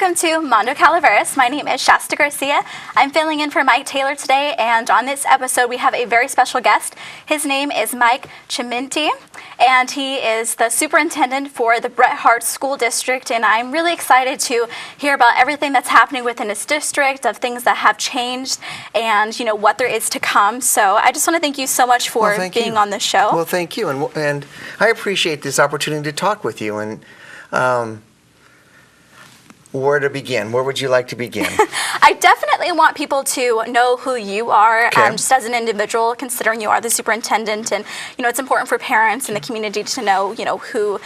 Welcome to Mondo, Calaveras. My name is Shasta Garcia. I'm filling in for Mike Taylor today, and on this episode we have a very special guest. His name is Mike Chimente, and he is the superintendent for the Bret Harte School District, and I'm really excited to hear about everything that's happening within his district, of things that have changed, and what there is to come. So I just want to thank you so much for being on the show. Well, thank you, and I appreciate this opportunity to talk with you. And where to begin? Where would you like to begin? I definitely want people to know who you are, just as an individual, considering you are the superintendent. And, it's important for parents in the community to know, who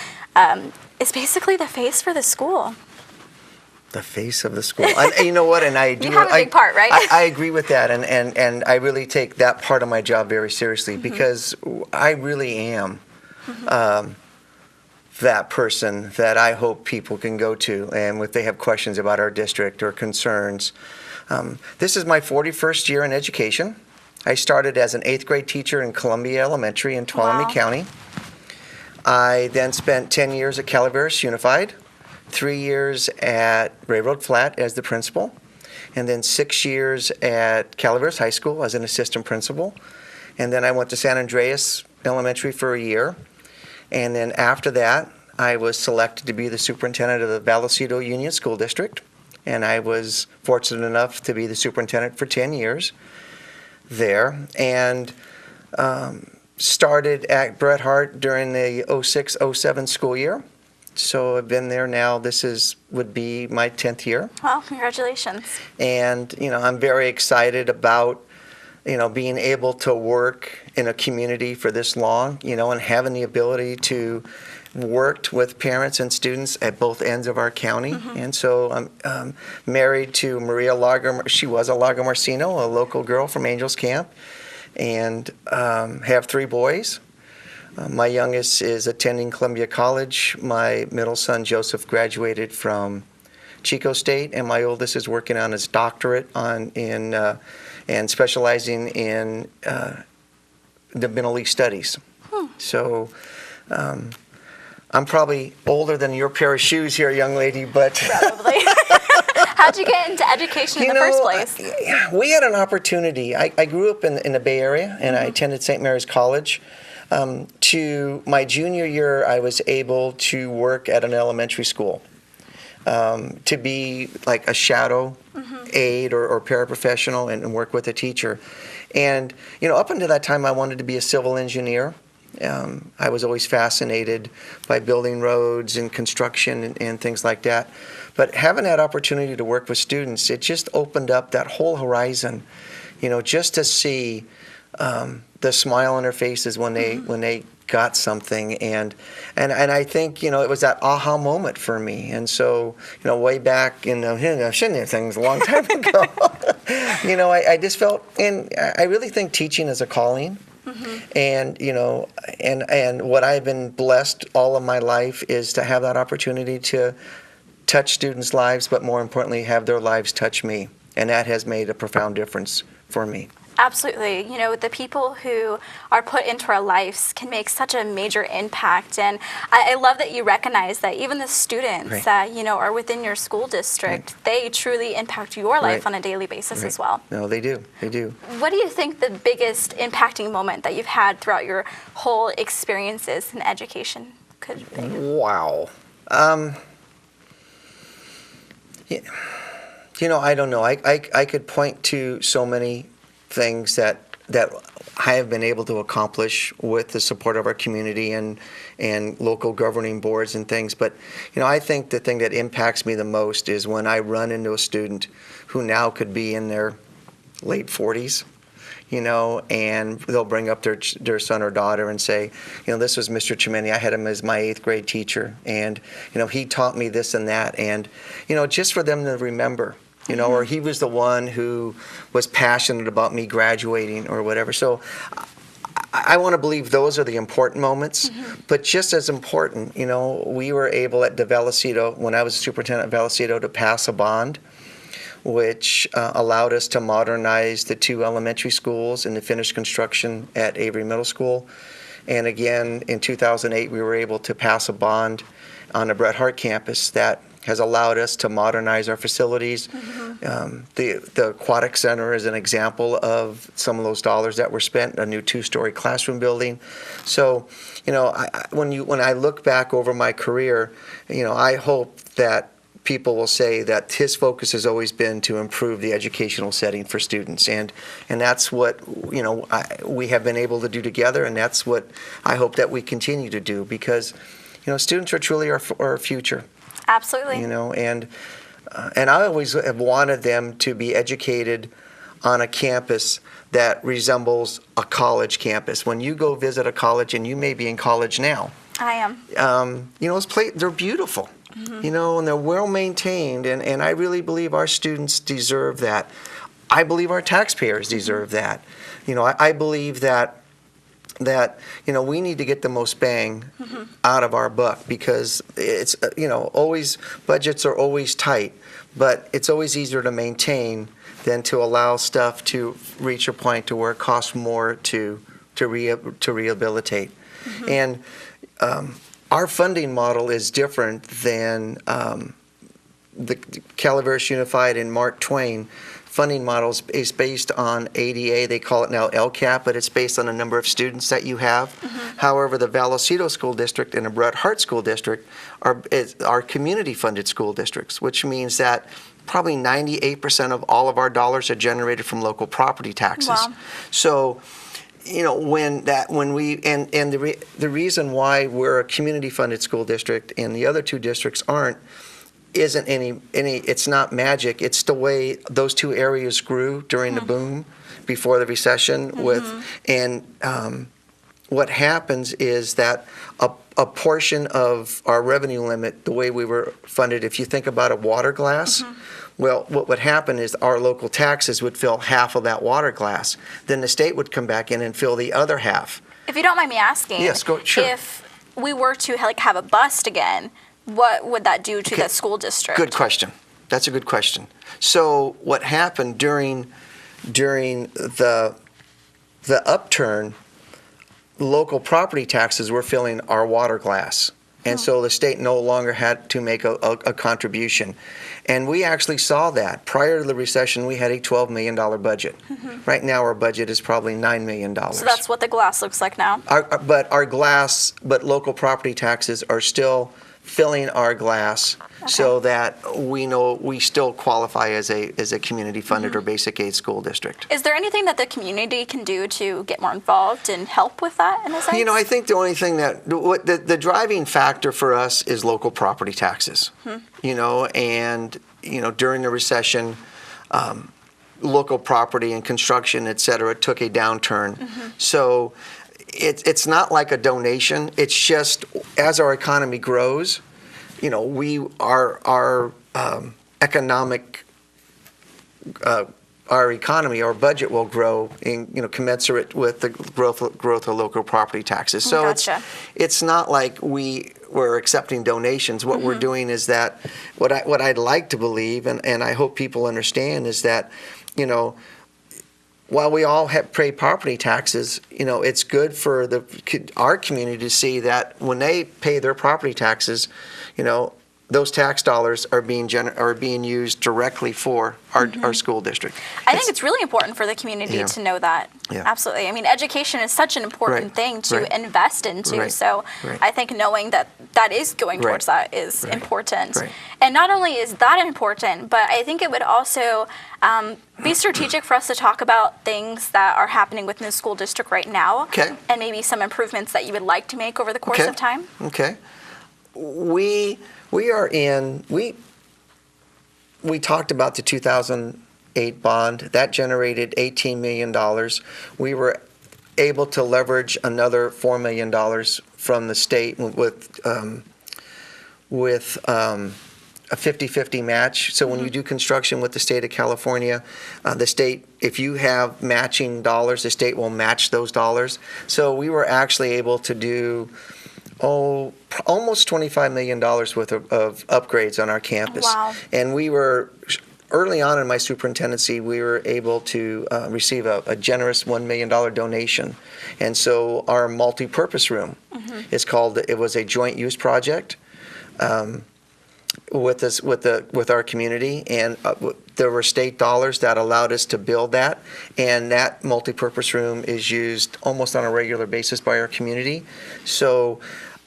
is basically the face for the school. The face of the school. You know what? And I do. You have a big part, right? I agree with that, and I really take that part of my job very seriously because I really am that person that I hope people can go to, and if they have questions about our district or concerns. This is my 41st year in education. I started as an 8th grade teacher in Columbia Elementary in Tuolumne County. I then spent 10 years at Calaveras Unified, 3 years at Railroad Flat as the principal, and then 6 years at Calaveras High School as an assistant principal. And then I went to San Andreas Elementary for a year. And then after that, I was selected to be the superintendent of the Vallecito Union School District. And I was fortunate enough to be the superintendent for 10 years there. And started at Bret Harte during the 06-07 school year. So I've been there now. Would be my 10th year. Well, congratulations. And, I'm very excited about being able to work in a community for this long, and having the ability to work with parents and students at both ends of our county. And so I'm married to Maria Lager. She was a Lagomarsino, a local girl from Angels Camp, and have 3 boys. My youngest is attending Columbia College. My middle son, Joseph, graduated from Chico State, and my oldest is working on his doctorate and specializing in the Middle East studies. So I'm probably older than your pair of shoes here, young lady, but... Probably. How'd you get into education in the first place? We had an opportunity. I grew up in the Bay Area, and I attended St. Mary's College. To my junior year, I was able to work at an elementary school. To be like a shadow aide or paraprofessional and work with a teacher. And, up until that time, I wanted to be a civil engineer. I was always fascinated by building roads and construction and things like that. But having that opportunity to work with students, it just opened up that whole horizon, just to see the smile on their faces when they got something, and I think it was that aha moment for me. And so way back in the things a long time ago, I just felt, and I really think teaching is a calling. And and what I've been blessed all of my life is to have that opportunity to touch students' lives, but more importantly, have their lives touch me, and that has made a profound difference for me. Absolutely. The people who are put into our lives can make such a major impact. And I love that you recognize that even the students that, are within your school district, they truly impact your life on a daily basis as well. No, they do. They do. What do you think the biggest impacting moment that you've had throughout your whole experiences in education could be? Wow. I don't know. I could point to so many things that I have been able to accomplish with the support of our community and local governing boards and things. But, I think the thing that impacts me the most is when I run into a student who now could be in their late 40s, and they'll bring up their son or daughter and say, this was Mr. Chimente. I had him as my 8th grade teacher, and, he taught me this and that. And, just for them to remember, or he was the one who was passionate about me graduating or whatever. So I want to believe those are the important moments. But just as important, we were able at Vallecito, when I was superintendent at Vallecito, to pass a bond which allowed us to modernize the 2 elementary schools and to finish construction at Avery Middle School. And again, in 2008, we were able to pass a bond on the Bret Harte campus that has allowed us to modernize our facilities. The aquatic center is an example of some of those dollars that were spent, a new 2-story classroom building. So, when I look back over my career, I hope that people will say that his focus has always been to improve the educational setting for students, and that's what we have been able to do together, and that's what I hope that we continue to do, because students are truly our future. Absolutely. And I always have wanted them to be educated on a campus that resembles a college campus. When you go visit a college, and you may be in college now, I am. They're beautiful, and they're well maintained, and I really believe our students deserve that. I believe our taxpayers deserve that. I believe that we need to get the most bang out of our buck, because it's always, budgets are always tight, but it's always easier to maintain than to allow stuff to reach a point to where it costs more to rehabilitate. And our funding model is different than the Calaveras Unified and Mark Twain funding models is based on ADA. They call it now LCAP, but it's based on the number of students that you have. However, the Vallecito School District and the Bret Harte School District are community-funded school districts, which means that probably 98% of all of our dollars are generated from local property taxes. Wow. So, the reason why we're a community-funded school district and the other two districts aren't, isn't any it's not magic. It's the way those two areas grew during the boom before the recession. What happens is that a portion of our revenue limit, the way we were funded, if you think about a water glass, well, what would happen is our local taxes would fill half of that water glass. Then the state would come back in and fill the other half. If you don't mind me asking, yes, sure. If we were to have a bust again, what would that do to the school district? Good question. That's a good question. So what happened during the upturn, local property taxes were filling our water glass. And so the state no longer had to make a contribution. And we actually saw that. Prior to the recession, we had a $12 million budget. Right now, our budget is probably $9 million. So that's what the glass looks like now? But local property taxes are still filling our glass, so that we know we still qualify as a community-funded or basic aid school district. Is there anything that the community can do to get more involved and help with that in a sense? I think the only thing the driving factor for us is local property taxes. And during the recession, local property and construction, et cetera, took a downturn. So it's not like a donation. It's just as our economy grows, our economy, our budget will grow in commensurate with the growth of local property taxes. So Gotcha. it's not like we're accepting donations. What we're doing is that what I'd like to believe, and I hope people understand, is that while we all pay property taxes, it's good for our community to see that when they pay their property taxes, those tax dollars are being used directly for our school district. I think it's really important for the community to know that. Yeah. Absolutely. I mean, education is such an important thing to invest into. So I think knowing that is going towards that is important. And not only is that important, but I think it would also be strategic for us to talk about things that are happening within the school district right now. Okay. And maybe some improvements that you would like to make over the course of time. Okay. We talked about the 2008 bond. That generated $18 million. We were able to leverage another $4 million from the state with a 50-50 match. So when you do construction with the state of California, the state, if you have matching dollars, the state will match those dollars. So we were actually able to do almost $25 million worth of upgrades on our campus. Wow. And we were, early on in my superintendency, we were able to receive a generous $1 million donation. And so our multi-purpose room is called, it was a joint use project. with us with our community, and there were state dollars that allowed us to build that, and that multipurpose room is used almost on a regular basis by our community. So,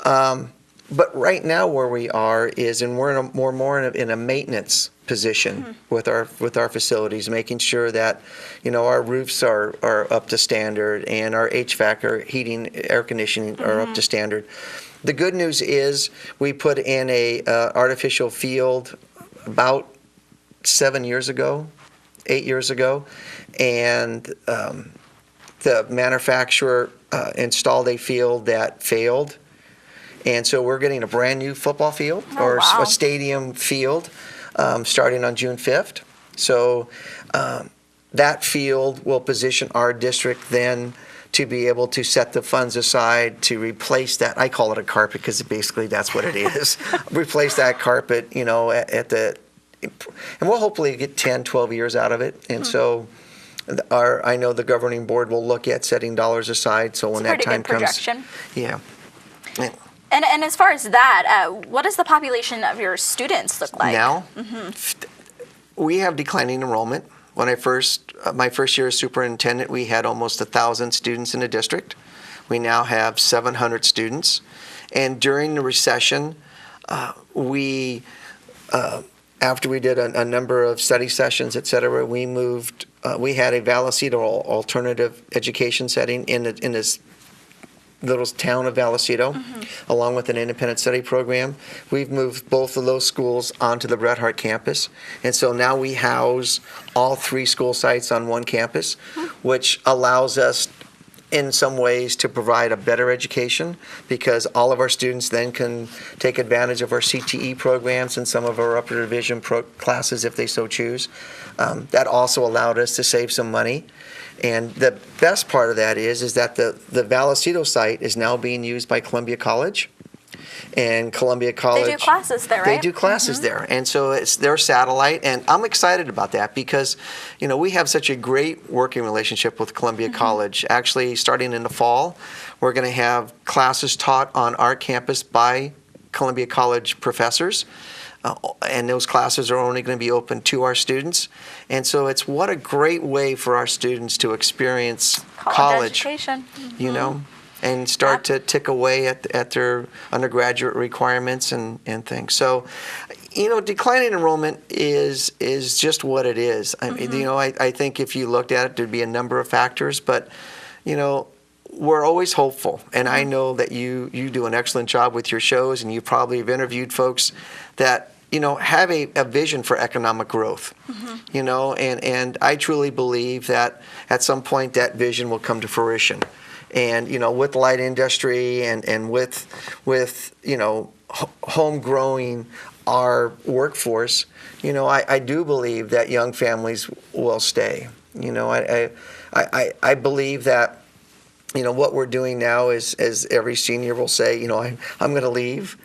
but right now where we are is, and we're more in a maintenance position with our facilities, making sure that our roofs are up to standard, and our HVAC, or heating, air conditioning, are up to standard. The good news is we put in a artificial field about 8 years ago, and the manufacturer installed a field that failed, and so we're getting a brand new football field, a stadium field, starting on June 5th. So that field will position our district then to be able to set the funds aside to replace that. I call it a carpet because basically that's what it is. Replace that carpet, at the, and we'll hopefully get 10, 12 years out of it. And so I know the governing board will look at setting dollars aside. So when that time comes, yeah. And as far as that, what does the population of your students look like now? We have declining enrollment. When my first year as superintendent, we had almost 1,000 students in the district. We now have 700 students. And during the recession, after we did a number of study sessions, et cetera, we moved. We had a Vallecito alternative education setting in this little town of Vallecito, along with an independent study program. We've moved both of those schools onto the Bret Harte campus, and so now we house all 3 school sites on one campus, which allows us in some ways to provide a better education, because all of our students then can take advantage of our CTE programs and some of our upper division classes if they so choose. That also allowed us to save some money. And the best part of that is that the Vallecito site is now being used by Columbia College. And Columbia College, they do classes there, right? They do classes there. And so it's their satellite. And I'm excited about that because, we have such a great working relationship with Columbia College. Actually, starting in the fall, we're going to have classes taught on our campus by Columbia College professors. And those classes are only going to be open to our students. And so it's what a great way for our students to experience college education. And start to tick away at their undergraduate requirements and things. So, declining enrollment is just what it is. I think if you looked at it, there'd be a number of factors, but, we're always hopeful. And I know that you do an excellent job with your shows, and you probably have interviewed folks that, have a vision for economic growth, and I truly believe that at some point that vision will come to fruition. And, with the light industry and with home growing our workforce, I do believe that young families will stay. I believe that, what we're doing now is, as every senior will say, I'm going to leave.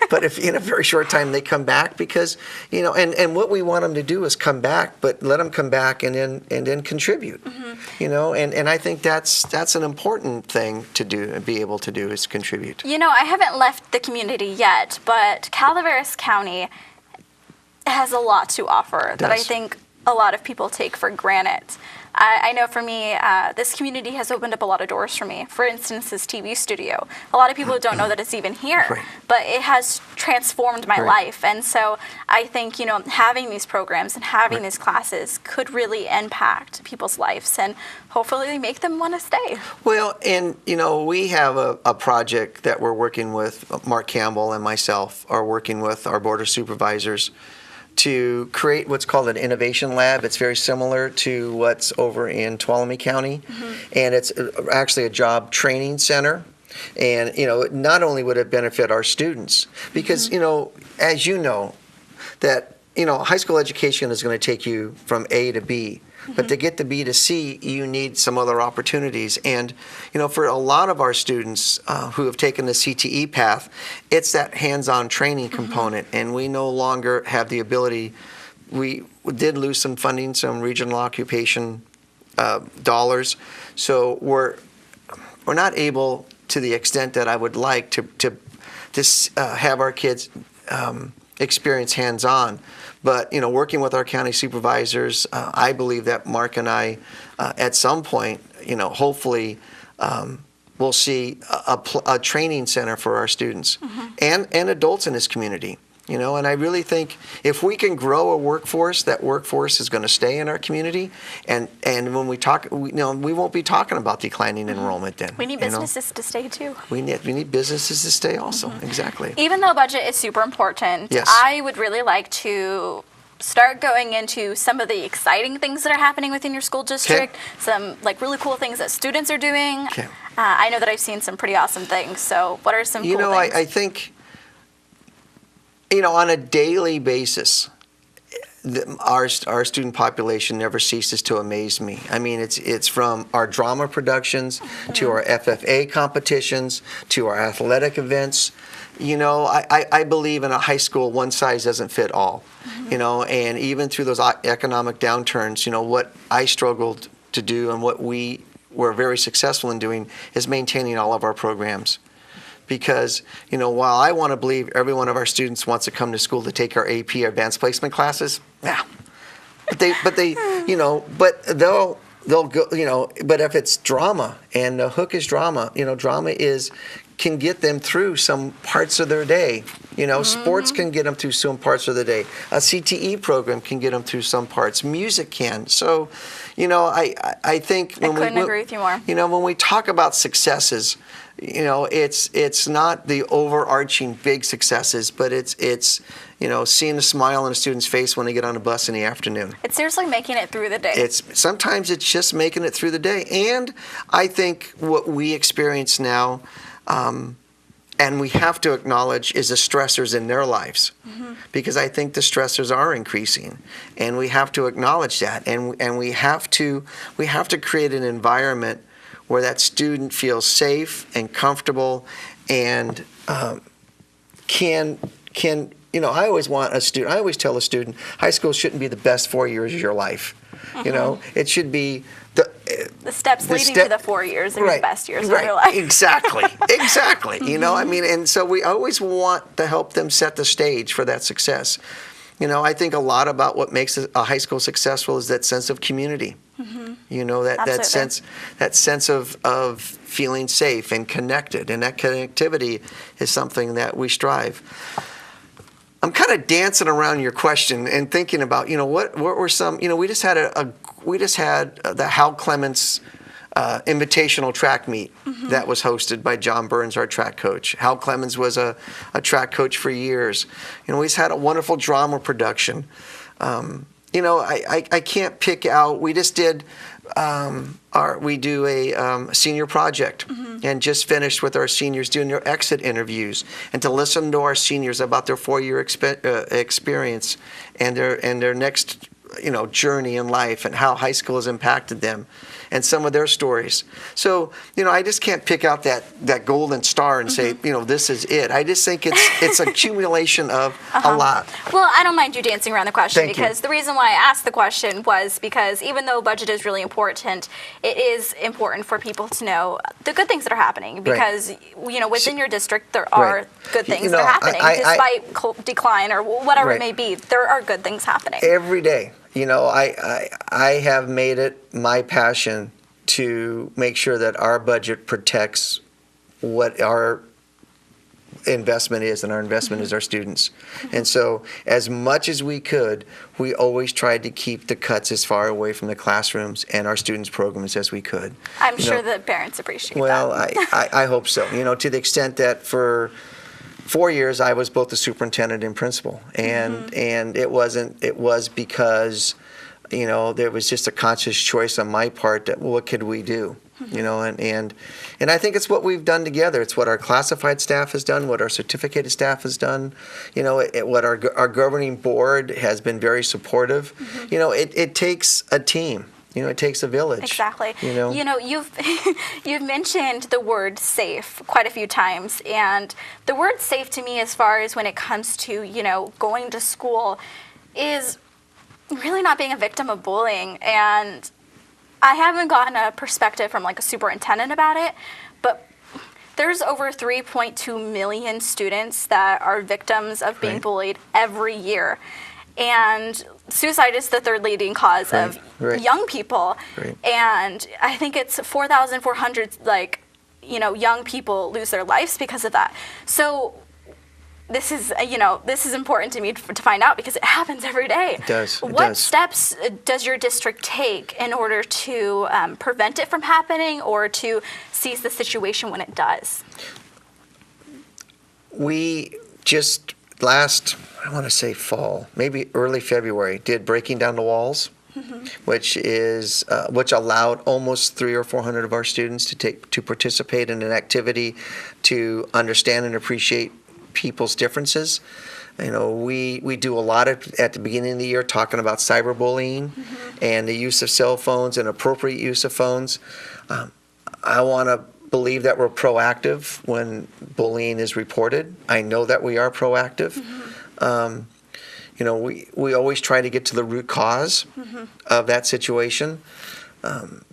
But if in a very short time they come back, because, and what we want them to do is come back, but let them come back and then contribute, and I think that's an important thing to do and be able to do, is contribute. I haven't left the community yet, but Calaveras County has a lot to offer that I think a lot of people take for granted. I know for me, this community has opened up a lot of doors for me. For instance, this TV studio. A lot of people don't know that it's even here, but it has transformed my life. And so I think, having these programs and having these classes could really impact people's lives and hopefully make them want to stay. Well, and, we have a project that we're working with. Mark Campbell and myself are working with our board of supervisors to create what's called an innovation lab. It's very similar to what's over in Tuolumne County, and it's actually a job training center. And, not only would it benefit our students, because, as you know, that, high school education is going to take you from A to B. But to get to B to C, you need some other opportunities. And, for a lot of our students who have taken the CTE path, it's that hands-on training component. And we no longer have the ability. We did lose some funding, some regional occupation dollars. So we're not able, to the extent that I would like, to have our kids experience hands-on. But, working with our county supervisors, I believe that Mark and I, at some point, hopefully, we'll see a training center for our students and adults in this community. And I really think if we can grow a workforce, that workforce is going to stay in our community. And when we talk, we won't be talking about declining enrollment then. We need businesses to stay too. We need businesses to stay also. Exactly. Even though budget is super important, yes. I would really like to start going into some of the exciting things that are happening within your school district, some really cool things that students are doing. I know that I've seen some pretty awesome things. So what are some cool things? I think, on a daily basis, our student population never ceases to amaze me. I mean, it's from our drama productions to our FFA competitions to our athletic events. I believe in a high school, one size doesn't fit all. And even through those economic downturns, what I struggled to do and what we were very successful in doing is maintaining all of our programs. Because, while I want to believe every one of our students wants to come to school to take our AP or advanced placement classes, but they'll go, but if it's drama and the hook is drama, drama can get them through some parts of their day. Sports can get them through some parts of the day. A CTE program can get them through some parts. Music can. So, I think I couldn't agree with you more. When we talk about successes, it's not the overarching big successes, but it's seeing a smile on a student's face when they get on a bus in the afternoon. It's seriously making it through the day. Sometimes it's just making it through the day. And I think what we experience now, and we have to acknowledge, is the stressors in their lives. Because I think the stressors are increasing, and we have to acknowledge that, and we have to create an environment where that student feels safe and comfortable and can. I always tell a student, high school shouldn't be the best 4 years of your life. It should be the steps leading to the 4 years are the best years of your life. Exactly. And so we always want to help them set the stage for that success. I think a lot about what makes a high school successful is that sense of community. That sense of feeling safe and connected, and that connectivity is something that we strive. I'm kind of dancing around your question and thinking about, what were some, we just had the Hal Clements invitational track meet that was hosted by John Burns, our track coach. Hal Clements was a track coach for years. We just had a wonderful drama production. I can't pick out. We just did we do a senior project and just finished with our seniors doing their exit interviews, and to listen to our seniors about their 4-year experience and their next journey in life and how high school has impacted them and some of their stories. So, I just can't pick out that golden star and say, this is it. I just think it's accumulation of a lot. Well, I don't mind you dancing around the question because you. The reason why I asked the question was because even though budget is really important, it is important for people to know the good things that are happening because, within your district, there are good things that are happening despite decline or whatever it may be. There are good things happening. Every day. I have made it my passion to make sure that our budget protects what our investment is, and our investment is our students. And so as much as we could, we always tried to keep the cuts as far away from the classrooms and our students' programs as we could. I'm sure the parents appreciate that. Well, I hope so. To the extent that for 4 years, I was both the superintendent and principal, and it was because, there was just a conscious choice on my part that what could we do, and I think it's what we've done together. It's what our classified staff has done, what our certificated staff has done, what our governing board has been very supportive. It takes a team. It takes a village. Exactly. You've mentioned the word safe quite a few times, and the word safe to me, as far as when it comes to going to school, is really not being a victim of bullying. And I haven't gotten a perspective from a superintendent about it, but There's over 3.2 million students that are victims of being Right. bullied every year. And suicide is the third leading cause of Right. young people. Right. And I think it's 4,400, young people lose their lives because of that. So this is important to me to find out because it happens every day. It does. What steps does your district take in order to prevent it from happening or to seize the situation when it does? We just last, I want to say fall, maybe early February, did Breaking Down the Walls, which allowed almost 300 or 400 of our students to participate in an activity to understand and appreciate people's differences. We do a lot at the beginning of the year talking about cyberbullying and the use of cell phones and appropriate use of phones. I want to believe that we're proactive when bullying is reported. I know that we are proactive. We always try to get to the root cause of that situation.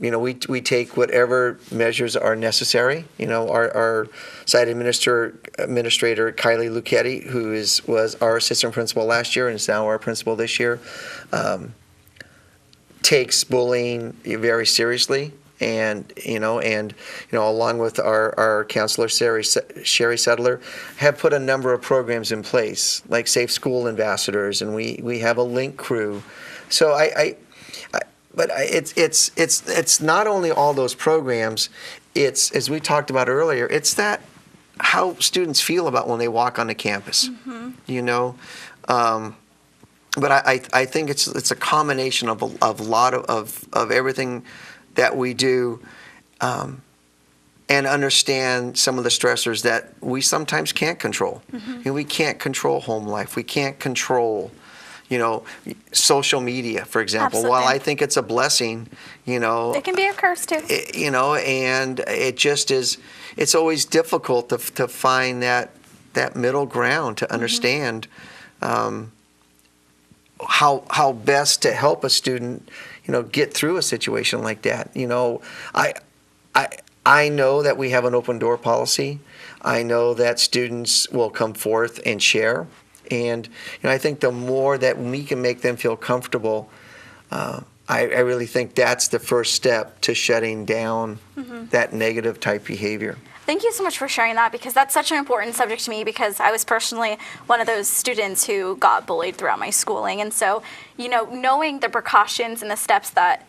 We take whatever measures are necessary. Our site administrator Kylie Lucchetti, who was our assistant principal last year and is now our principal this year, takes bullying very seriously. And along with our counselor Sherry Settler, have put a number of programs in place, like Safe School Ambassadors, and we have a link crew. So But it's not only all those programs. It's, as we talked about earlier, it's that how students feel about when they walk on the campus. But I think it's a combination of a lot of everything that we do, and understand some of the stressors that we sometimes can't control. We can't control home life. We can't control social media, for example. Absolutely. While I think it's a blessing, It can be a curse too. And it just is, it's always difficult to find that middle ground to understand how best to help a student, get through a situation like that. I know that we have an open door policy. I know that students will come forth and share. And I think the more that we can make them feel comfortable, I really think that's the first step to shutting down that negative type behavior. Thank you so much for sharing that, because that's such an important subject to me, because I was personally one of those students who got bullied throughout my schooling. And so, knowing the precautions and the steps that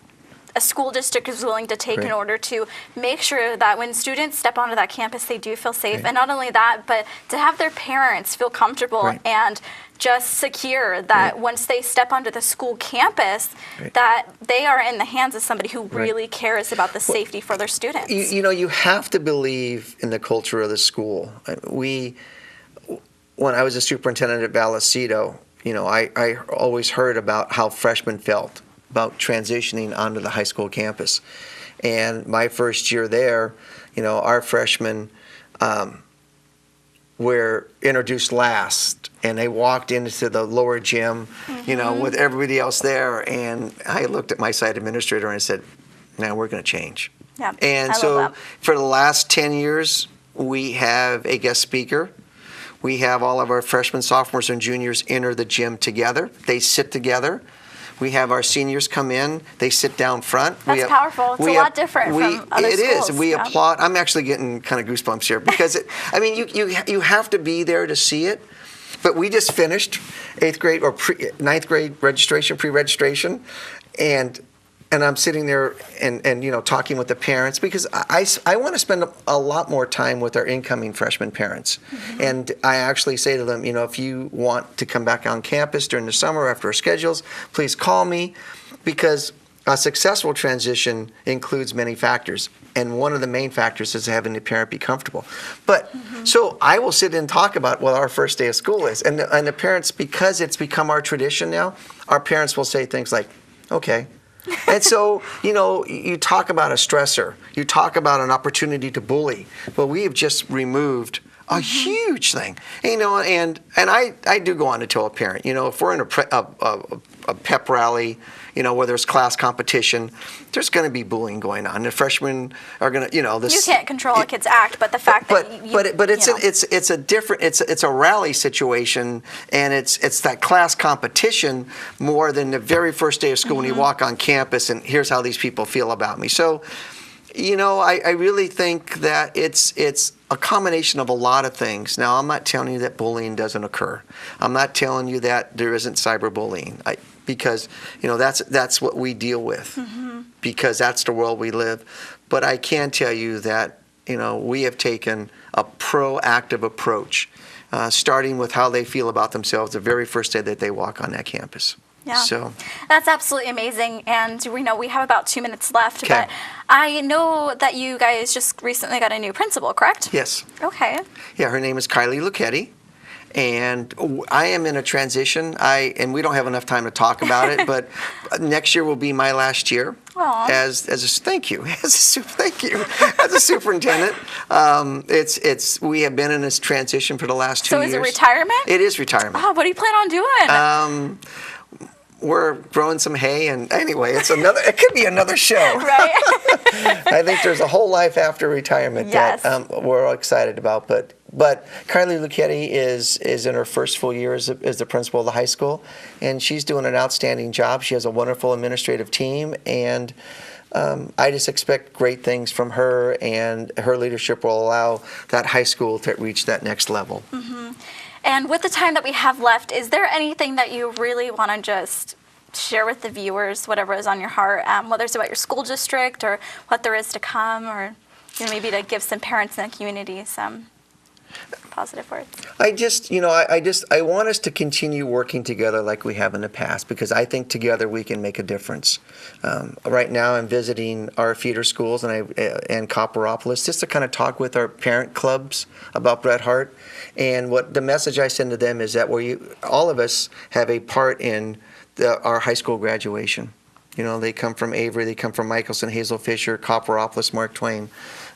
a school district is willing to take in order to make sure that when students step onto that campus, they do feel safe. And not only that, but to have their parents feel comfortable and just secure that once they step onto the school campus, that they are in the hands of somebody who really cares about the safety for their students. You have to believe in the culture of the school. When I was a superintendent at Vallecito, I always heard about how freshmen felt about transitioning onto the high school campus. And my first year there, our freshmen were introduced last, and they walked into the lower gym, with everybody else there. And I looked at my site administrator and I said, "Now we're going to change." Yeah, and so for the last 10 years, we have a guest speaker. We have all of our freshmen, sophomores, and juniors enter the gym together. They sit together. We have our seniors come in. They sit down front. That's powerful. It's a lot different from other schools. It is. We applaud. I'm actually getting kind of goosebumps here because, you have to be there to see it. But we just finished 8th grade or 9th grade registration, pre-registration, and I'm sitting there and talking with the parents, because I want to spend a lot more time with our incoming freshman parents. And I actually say to them, if you want to come back on campus during the summer after our schedules, please call me, because a successful transition includes many factors. And one of the main factors is having the parent be comfortable. But so I will sit and talk about what our first day of school is. And the parents, because it's become our tradition now, our parents will say things like, "Okay." And so, you talk about a stressor. You talk about an opportunity to bully. Well, we have just removed A huge thing. And I do go on to tell a parent, if we're in a pep rally, where there's class competition, there's going to be bullying going on. The freshmen are going to, this. You can't control a kid's act, but the fact that it's a rally situation, and it's that class competition more than the very first day of school when you walk on campus and here's how these people feel about me. So, I really think that it's a combination of a lot of things. Now, I'm not telling you that bullying doesn't occur. I'm not telling you that there isn't cyberbullying, because that's what we deal with, because that's the world we live. But I can tell you that we have taken a proactive approach, starting with how they feel about themselves the very first day that they walk on that campus. Yeah, so that's absolutely amazing, and we have about 2 minutes left. Okay. But I know that you guys just recently got a new principal, correct? Yes. Okay. Yeah, her name is Kylie Lucchetti, and I am in a transition. And we don't have enough time to talk about it, but next year will be my last year as a thank you as a superintendent. We have been in this transition for the last 2 years. So is it retirement? It is retirement. Oh, what do you plan on doing? We're growing some hay, and anyway, it could be another show. Right. I think there's a whole life after retirement that we're all excited about. But Kylie Lucchetti is in her first full year as the principal of the high school, and she's doing an outstanding job. She has a wonderful administrative team, and I just expect great things from her, and her leadership will allow that high school to reach that next level. Mm-hmm. And with the time that we have left, is there anything that you really want to just share with the viewers, whatever is on your heart, whether it's about your school district or what there is to come, or maybe to give some parents in the community some positive words? I want us to continue working together like we have in the past, because I think together we can make a difference. Right now I'm visiting our feeder schools and Copperopolis, just to kind of talk with our parent clubs about Bret Hart. And what the message I send to them is that all of us have a part in our high school graduation. They come from Avery, they come from Michelson, Hazel Fisher, Copperopolis, Mark Twain,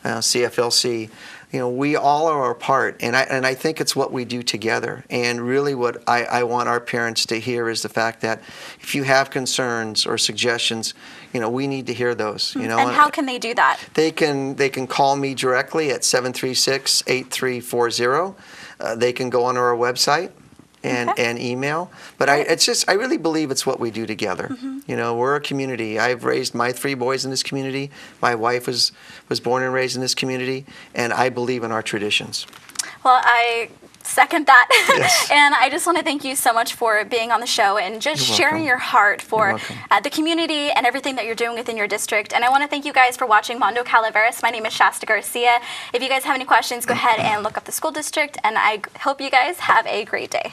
CFLC. We all are a part, and I think it's what we do together. And really what I want our parents to hear is the fact that if you have concerns or suggestions, we need to hear those. And how can they do that? They can call me directly at 736-8340. They can go on our website and email. But I really believe it's what we do together. We're a community. I've raised my 3 boys in this community. My wife was born and raised in this community, and I believe in our traditions. Well, I second that. Yes. And I just want to thank you so much for being on the show and just sharing your heart for the community and everything that you're doing within your district. And I want to thank you guys for watching Mondo Calaveras. My name is Shasta Garcia. If you guys have any questions, go ahead and look up the school district, and I hope you guys have a great day.